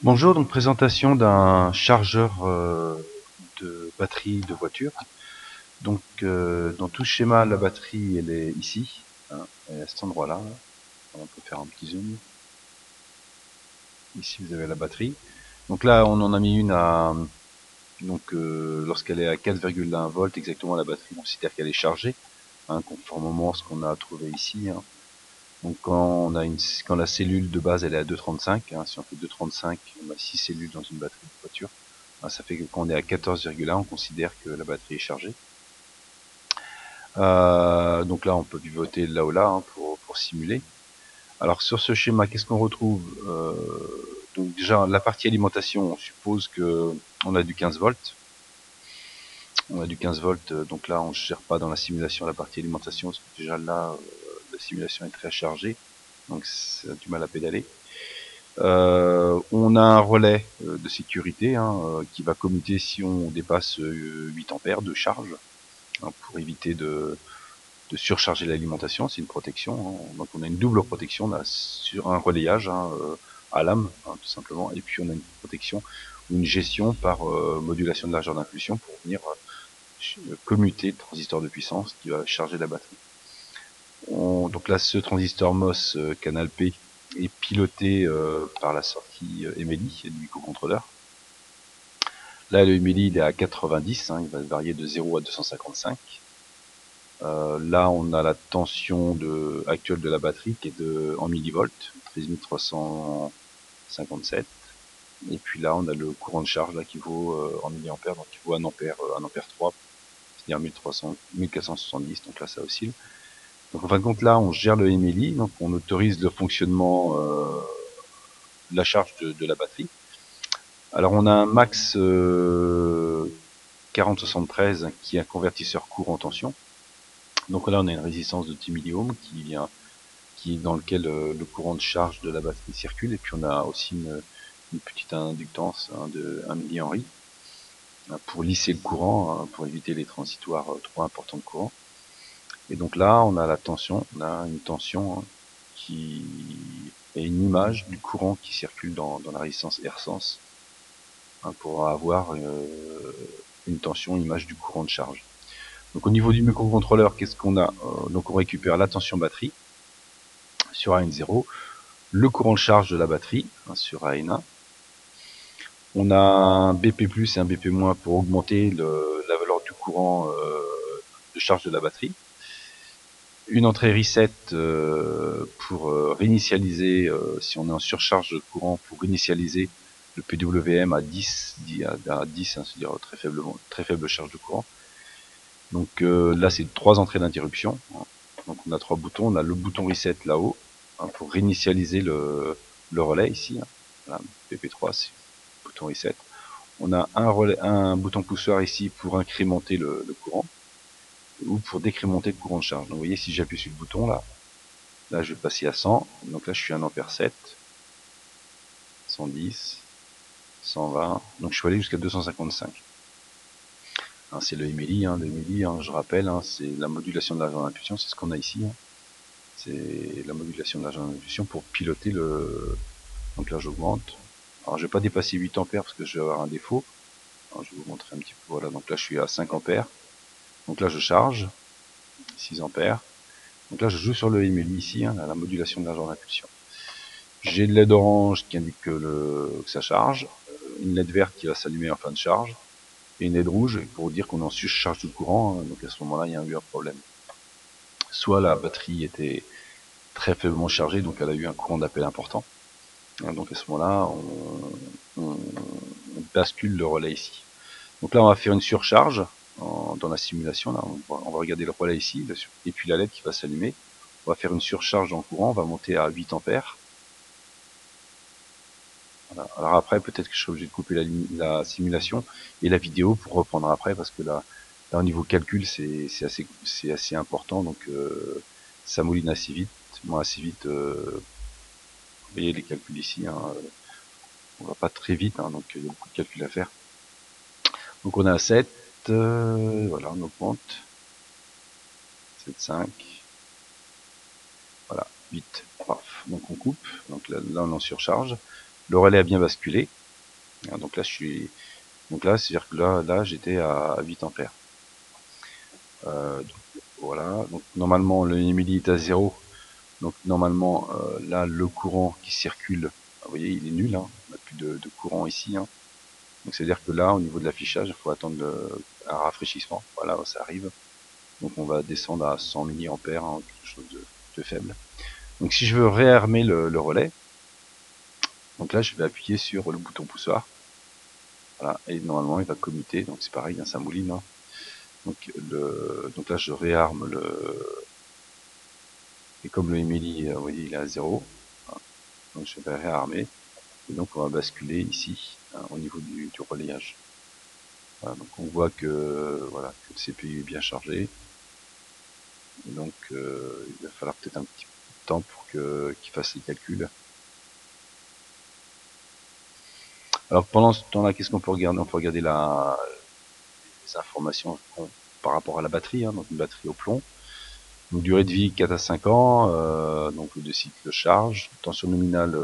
Bonjour, donc présentation d'un chargeur de batterie de voiture. Donc dans tout schéma, la batterie elle est ici, hein, elle est à cet endroit-là. On peut faire un petit zoom. Ici vous avez la batterie. Donc là on en a mis une à lorsqu'elle est à 4,1 volts exactement la batterie, on considère qu'elle est chargée, hein, conformément à ce qu'on a trouvé ici. Hein. Donc quand la cellule de base elle est à 2,35, hein, si on fait 2,35, on a 6 cellules dans une batterie de voiture. Ça fait que quand on est à 14,1, on considère que la batterie est chargée. Donc là, on peut pivoter là ou là hein, pour simuler. Alors sur ce schéma, qu'est-ce qu'on retrouve Donc déjà, la partie alimentation, on suppose que on a du 15 volts. On a du 15 volts, donc là, on ne gère pas dans la simulation la partie alimentation, parce que déjà là, la simulation est très chargée, donc ça a du mal à pédaler. On a un relais de sécurité hein, qui va commuter si on dépasse 8 ampères de charge, hein, pour éviter de surcharger l'alimentation, c'est une protection. Hein. Donc on a une double protection, on a sur un relayage hein, à lame, hein, tout simplement, et puis on a une protection ou une gestion par modulation de largeur d'impulsion pour venir commuter le transistor de puissance qui va charger la batterie. Donc là, ce transistor MOS canal P est piloté par la sortie Emeli du microcontrôleur. Là, le Emeli il est à 90, hein, il va varier de 0 à 255. Là, on a la tension actuelle de la batterie qui est en millivolts, 13357. Et puis là, on a le courant de charge là qui vaut en milliampères, donc qui vaut 1 ampère, 1 ampère 3, c'est-à-dire 1470. Donc là, ça oscille. Donc en fin de compte, là, on gère le MLI, donc on autorise le fonctionnement de la charge de la batterie. Alors on a un max 4073 qui est un convertisseur courant tension. Donc là, on a une résistance de 10 milliohms dans lequel le courant de charge de la batterie circule, et puis on a aussi une petite inductance hein, de 1 millihenry hein, pour lisser le courant, hein, pour éviter les transitoires trop importants de courant. Et donc là, on a la tension, on a une tension hein, qui est une image du courant qui circule dans la résistance R-sens hein, pour avoir une tension image du courant de charge. Donc au niveau du microcontrôleur, qu'est-ce qu'on a Donc on récupère la tension batterie sur AN0, le courant de charge de la batterie hein, sur AN1. On a un BP+, et un BP- pour augmenter la valeur du courant de charge de la batterie. Une entrée reset pour réinitialiser, si on est en surcharge de courant, pour réinitialiser le PWM à 10, à 10 hein, c'est-à-dire très faible charge de courant. Donc là, c'est 3 entrées d'interruption. Donc on a 3 boutons. On a le bouton reset là-haut hein, pour réinitialiser le relais ici. Hein. Voilà, PP3, c'est le bouton reset. On a un bouton pousseur ici pour incrémenter le courant ou pour décrémenter le courant de charge. Donc vous voyez, si j'appuie sur le bouton là je vais passer à 100. Donc là je suis à 1 ampère 7, 110, 120. Donc je suis allé jusqu'à 255. Hein, c'est le Emeli, hein, je rappelle, hein, c'est la modulation de largeur d'impulsion, c'est ce qu'on a ici. Hein. C'est la modulation de largeur d'impulsion pour piloter le. Donc là j'augmente. Alors je vais pas dépasser 8 ampères parce que je vais avoir un défaut. Alors, je vais vous montrer un petit peu. Voilà, donc là je suis à 5 ampères. Donc là je charge, 6 ampères. Donc là je joue sur le Emeli ici, hein, la modulation de largeur d'impulsion. J'ai une LED orange qui indique que ça charge, une LED verte qui va s'allumer en fin de charge, et une LED rouge pour dire qu'on est en surcharge de courant, hein, donc à ce moment-là il y a eu un problème. Soit la batterie était très faiblement chargée, donc elle a eu un courant d'appel important, hein, donc à ce moment-là on bascule le relais ici. Donc là on va faire une surcharge dans la simulation, là, on va regarder le relais ici, et puis la LED qui va s'allumer. On va faire une surcharge dans le courant, on va monter à 8 ampères. Voilà. Alors après, peut-être que je serai obligé de couper la simulation et la vidéo pour reprendre après, parce que là au niveau calcul, c'est assez important, donc ça mouline assez vite. Moi, assez vite, vous voyez les calculs ici, hein, on va pas très vite, hein, donc il y a beaucoup de calculs à faire. Donc on est à 7, voilà, on augmente, 7,5, voilà, 8, paf, donc on coupe, donc là on est en surcharge. le relais a bien basculé. Donc là, c'est-à-dire que là j'étais à 8 ampères. Donc, voilà. Donc normalement, le Emily est à 0. Donc normalement, là, le courant qui circule, vous voyez, il est nul. Hein. On n'a plus de courant ici. Hein. Donc c'est-à-dire que là, au niveau de l'affichage, il faut attendre un rafraîchissement. Voilà, ça arrive. Donc on va descendre à 100 milliampères, hein, quelque chose de faible. Donc si je veux réarmer le relais, donc là je vais appuyer sur le bouton poussoir. Voilà, et normalement il va commuter, donc c'est pareil, hein, ça mouline. Hein. Donc là je réarme et comme le Emily, vous voyez, il est à 0, hein, donc je vais réarmer, et donc on va basculer ici, hein, au niveau du relayage. Voilà, donc on voit que, voilà, que le CPU est bien chargé, et donc il va falloir peut-être un petit peu de temps pour qu'il fasse les calculs. Alors pendant ce temps-là, qu'est-ce qu'on peut regarder? On peut regarder les informations par rapport à la batterie, hein, donc une batterie au plomb. Donc durée de vie 4 à 5 ans, donc de cycle de charge, tension nominale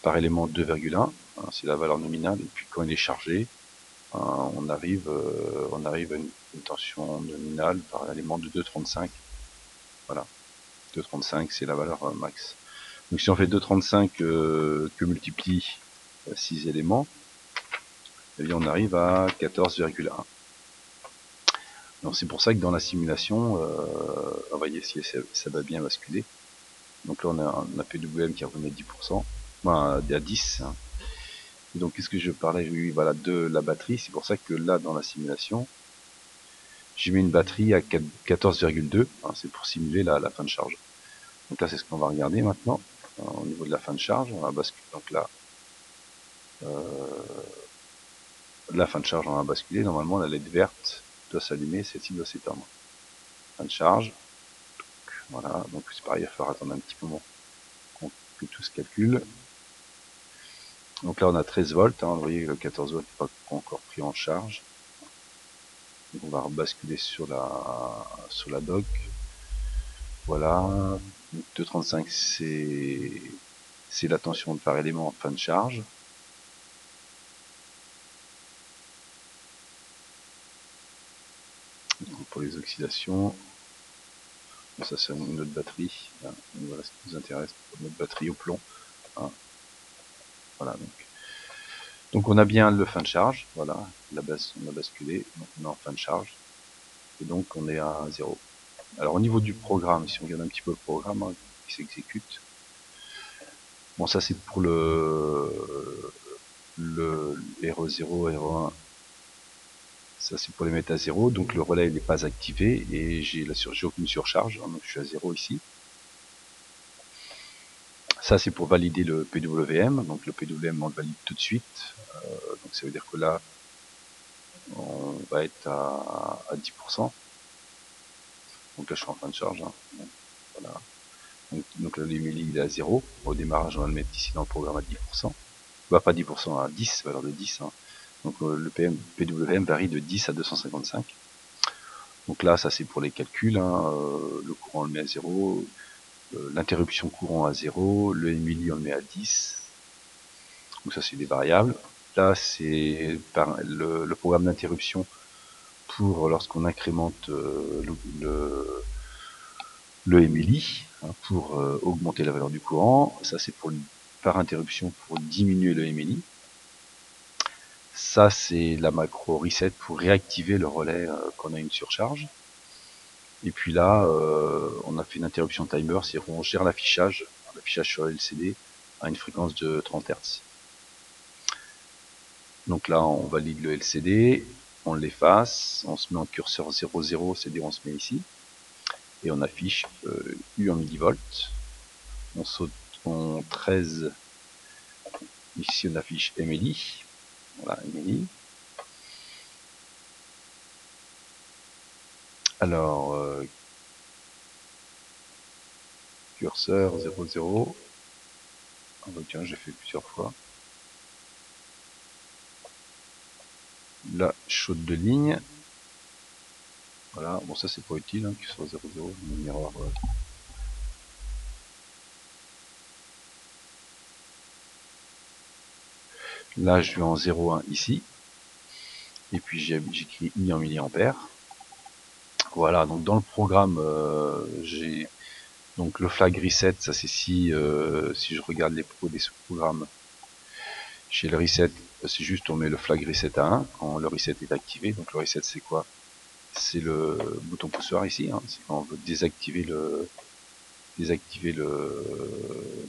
par élément 2,1, hein, c'est la valeur nominale, et puis quand il est chargé, on arrive à une tension nominale par élément de 2,35. Voilà, 2,35 c'est la valeur max. Donc si on fait 2,35 que multiplie 6 éléments, eh bien on arrive à 14,1. Donc c'est pour ça que dans la simulation, vous voyez si ça va bien basculer. Donc là on a un PWM qui est revenu à 10%, enfin à 10. Hein. Et donc qu'est-ce que je parlais? Oui, voilà, de la batterie. C'est pour ça que là dans la simulation, j'ai mis une batterie à 14,2. Hein, c'est pour simuler la fin de charge. Donc là c'est ce qu'on va regarder maintenant. Au niveau de la fin de charge, on va basculer. Donc là, la fin de charge, on va basculer. Normalement la LED verte doit s'allumer, celle-ci doit s'éteindre. Fin de charge. Voilà, donc c'est pareil, il va falloir attendre un petit moment que tout se calcule. Donc là on a 13 volts, hein, vous voyez le 14 volts n'est pas encore pris en charge. Donc on va rebasculer sur la dock. Voilà, 2,35 c'est la tension par élément en fin de charge. Donc pour les oxydations, ça c'est une autre batterie. Hein, voilà ce qui nous intéresse, notre batterie au plomb. Hein, voilà donc on a bien le fin de charge, voilà, on a basculé, donc on est en fin de charge, et donc on est à 0. Alors au niveau du programme, si on regarde un petit peu le programme, hein, qui s'exécute, bon ça c'est pour le RE0, RE1, ça c'est pour les mettre à 0, donc le relais n'est pas activé, et j'ai aucune surcharge, hein, donc je suis à 0 ici. Ça c'est pour valider le PWM, donc le PWM on le valide tout de suite, donc ça veut dire que là, on va être à 10%. Donc là je suis en fin de charge, hein. Voilà. Donc là l'Emily il est à 0. Au démarrage on va le mettre ici dans le programme à 10%. Bah pas 10%, à 10, valeur de 10. Hein. Donc le PWM varie de 10 à 255. Donc là ça c'est pour les calculs. Hein. Le courant on le met à 0. L'interruption courant à 0. Le Emily on le met à 10. Donc ça c'est des variables. Là c'est le programme d'interruption pour lorsqu'on incrémente le Emily, hein, pour augmenter la valeur du courant. Ça c'est par interruption pour diminuer le Emily. Ça c'est la macro reset pour réactiver le relais quand on a une surcharge. Et puis là, on a fait une interruption timer, c'est-à-dire qu'on gère l'affichage sur LCD à une fréquence de 30 Hz. Donc là, on valide le LCD, on l'efface, on se met en curseur 00, c'est-à-dire on se met ici, et on affiche U en millivolts. On saute en 13, ici on affiche Emily. Voilà, Emily. Alors, curseur 00. Ah bah tiens, j'ai fait plusieurs fois. La chaude de ligne. Voilà, bon ça c'est pas utile, hein, curseur 00, une erreur. Là, je vais en 0,1 ici. Et puis j'écris I en milliampères. Voilà, donc dans le programme, j'ai donc le flag reset, ça c'est si je regarde les sous-programmes, chez le reset, c'est juste on met le flag reset à 1 quand le reset est activé. Donc le reset c'est quoi? C'est le bouton poussoir ici, hein. C'est quand on veut désactiver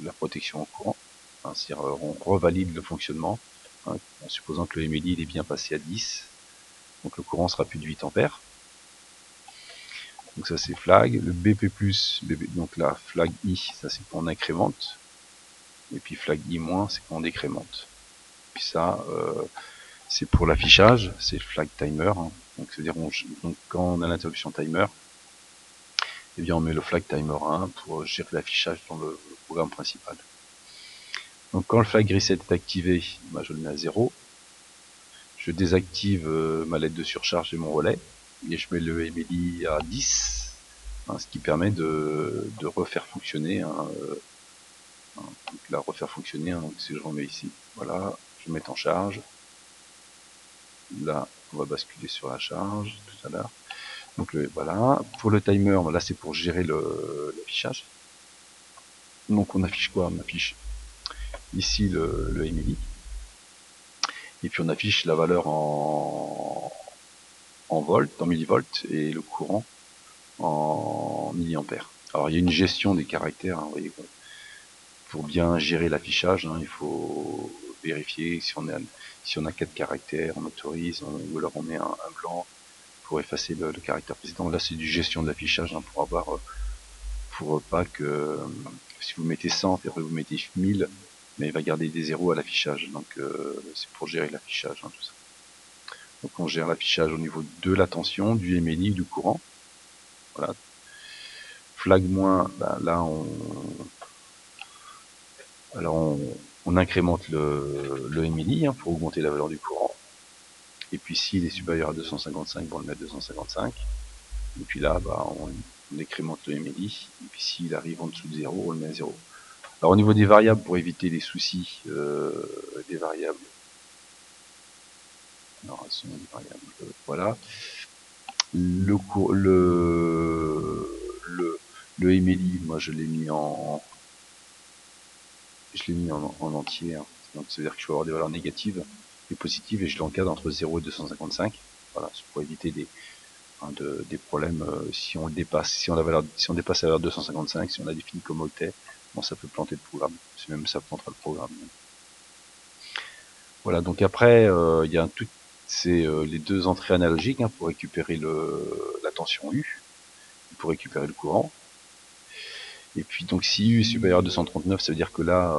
la protection en courant. Hein, c'est-à-dire on revalide le fonctionnement, hein, en supposant que le MLI il est bien passé à 10. Donc le courant sera plus de 8 ampères. Donc ça c'est flag. Le BP+, donc là flag I, ça c'est quand on incrémente. Et puis flag I-, c'est quand on décrémente. Puis ça, c'est pour l'affichage, c'est flag timer. Hein. Donc c'est-à-dire donc quand on a l'interruption timer, eh bien on met le flag timer 1 pour gérer l'affichage dans le programme principal. Donc quand le flag reset est activé, bah, je le mets à 0. Je désactive ma LED de surcharge et mon relais. Et je mets le MLI à 10. Hein, ce qui permet de refaire fonctionner, donc refaire fonctionner, donc si je remets ici, voilà, je mets en charge, là on va basculer sur la charge tout à l'heure, donc voilà, pour le timer, là c'est pour gérer l'affichage, donc on affiche quoi? On affiche ici le MLI, et puis on affiche la valeur en volts, en millivolts, et le courant en milliampères. Alors il y a une gestion des caractères, hein, vous voyez, pour bien gérer l'affichage, hein, il faut vérifier si on a 4 caractères, on autorise, ou alors on met un blanc pour effacer le caractère précédent. Là c'est du gestion de l'affichage, hein, pour avoir, pour pas que si vous mettez 100 et après vous mettez 1000, mais il va garder des zéros à l'affichage, donc c'est pour gérer l'affichage, hein, tout ça. Donc on gère l'affichage au niveau de la tension, du MLI, du courant. Voilà. Flag moins, bah, là on incrémente le MLI, hein, pour augmenter la valeur du courant. Et puis s'il est supérieur à 255, bon, on le met à 255. Et puis là, bah, on incrémente le MLI. Et puis s'il arrive en dessous de 0, on le met à 0. Alors au niveau des variables, pour éviter les soucis des variables, alors elles sont des variables, voilà. Le MLI, moi je l'ai mis en entier, hein. Donc c'est à dire que je peux avoir des valeurs négatives et positives, et je l'encadre entre 0 et 255. Voilà, c'est pour éviter des problèmes si on le dépasse, si on dépasse la valeur 255, si on a défini comme octet, bon, ça peut planter le programme, c'est même ça plantera le programme. Voilà, donc après il y a c'est les deux entrées analogiques, hein, pour récupérer la tension U, pour récupérer le courant. Et puis donc si U est supérieur à 239, ça veut dire que là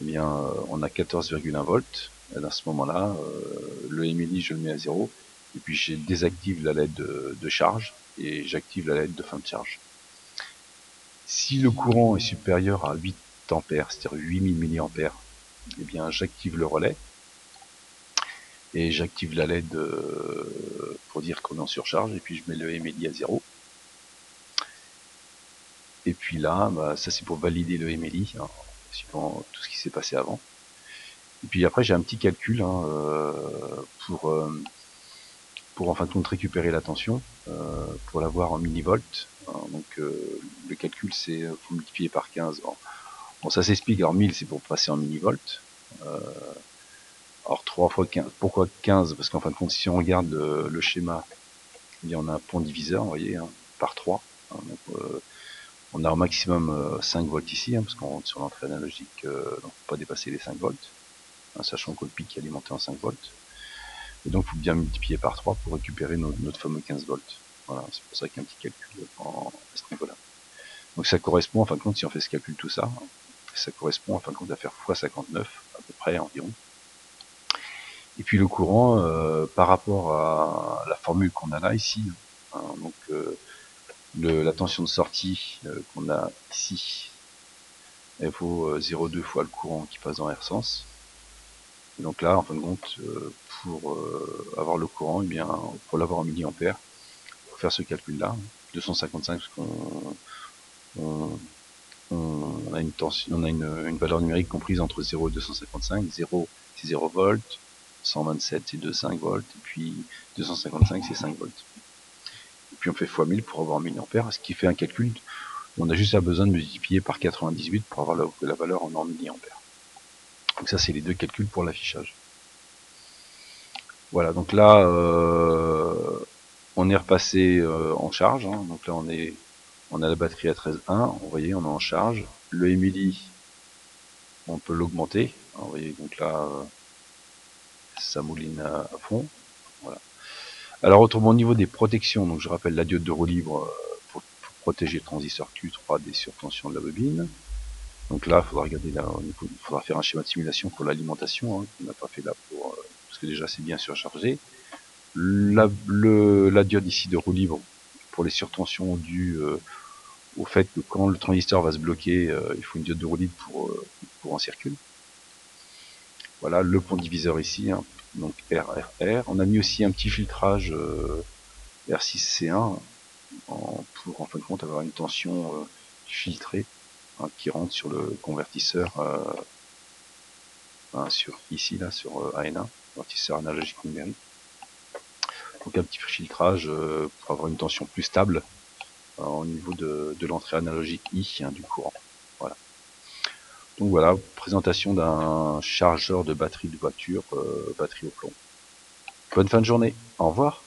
eh bien on a 14,1 volts. Et à ce moment-là, le MLI je le mets à 0, et puis je désactive la LED de charge et j'active la LED de fin de charge. Si le courant est supérieur à 8 ampères, c'est-à-dire 8000 mA, eh bien j'active le relais et j'active la LED pour dire qu'on est en surcharge, et puis je mets le MLI à 0. Et puis là, bah, ça c'est pour valider le MLI, hein, suivant tout ce qui s'est passé avant. Et puis après j'ai un petit calcul, hein, pour en fin de compte récupérer la tension, pour l'avoir en millivolts. Hein, donc le calcul c'est faut multiplier par 15. Bon, ça s'explique, alors 1000 c'est pour passer en millivolts. Alors 3 fois 15, pourquoi 15? Parce qu'en fin de compte, si on regarde le schéma, eh bien, on a un pont diviseur, vous voyez, hein, par 3. Hein, donc, on a au maximum 5 volts ici, hein, parce qu'on rentre sur l'entrée analogique, donc pas dépasser les 5 volts, hein, sachant que le pic est alimenté en 5 volts. Et donc il faut bien multiplier par 3 pour récupérer notre fameux 15 volts. Voilà, c'est pour ça qu'il y a un petit calcul à ce niveau-là. Donc ça correspond, en fin de compte, si on fait ce calcul tout ça, ça correspond en fin de compte à faire x59 à peu près environ. Et puis le courant, par rapport à la formule qu'on a là ici, hein, donc la tension de sortie qu'on a ici, elle vaut 0,2 fois le courant qui passe dans R sens. Et donc là, en fin de compte, pour avoir le courant, eh bien, pour l'avoir en milliampères, il faut faire ce calcul-là, 255, parce qu'on on a une tension, on a une valeur numérique comprise entre 0 et 255. 0 c'est 0 volts, 127 c'est 2,5 volts, et puis 255 c'est 5 volts. Et puis on fait x1000 pour avoir 1000 ampères, ce qui fait un calcul. On a juste besoin de multiplier par 98 pour avoir la valeur en milliampères. Donc ça c'est les deux calculs pour l'affichage. Voilà, donc là on est repassé en charge, hein. Donc là on a la batterie à 13,1, vous voyez on est en charge. Le Emily, on peut l'augmenter, vous voyez, donc là ça mouline à fond. Voilà. Alors autrement au niveau des protections, donc je rappelle la diode de roue libre pour protéger le transistor Q3 des surtensions de la bobine. Donc là, il faudra regarder là, il faudra faire un schéma de simulation pour l'alimentation, hein, qu'on n'a pas fait là pour parce que déjà c'est bien surchargé. La diode ici de roue libre pour les surtensions dues au fait que quand le transistor va se bloquer, il faut une diode de roue libre pour en circuler. Voilà le pont diviseur ici, hein, donc RRR. On a mis aussi un petit filtrage R6C1 pour en fin de compte avoir une tension filtrée, hein, qui rentre sur le convertisseur sur ici là sur AN1, convertisseur analogique numérique. Donc un petit filtrage pour avoir une tension plus stable au niveau de l'entrée analogique I, hein, du courant. Voilà. Donc voilà, présentation d'un chargeur de batterie de voiture, batterie au plomb. Bonne fin de journée, au revoir.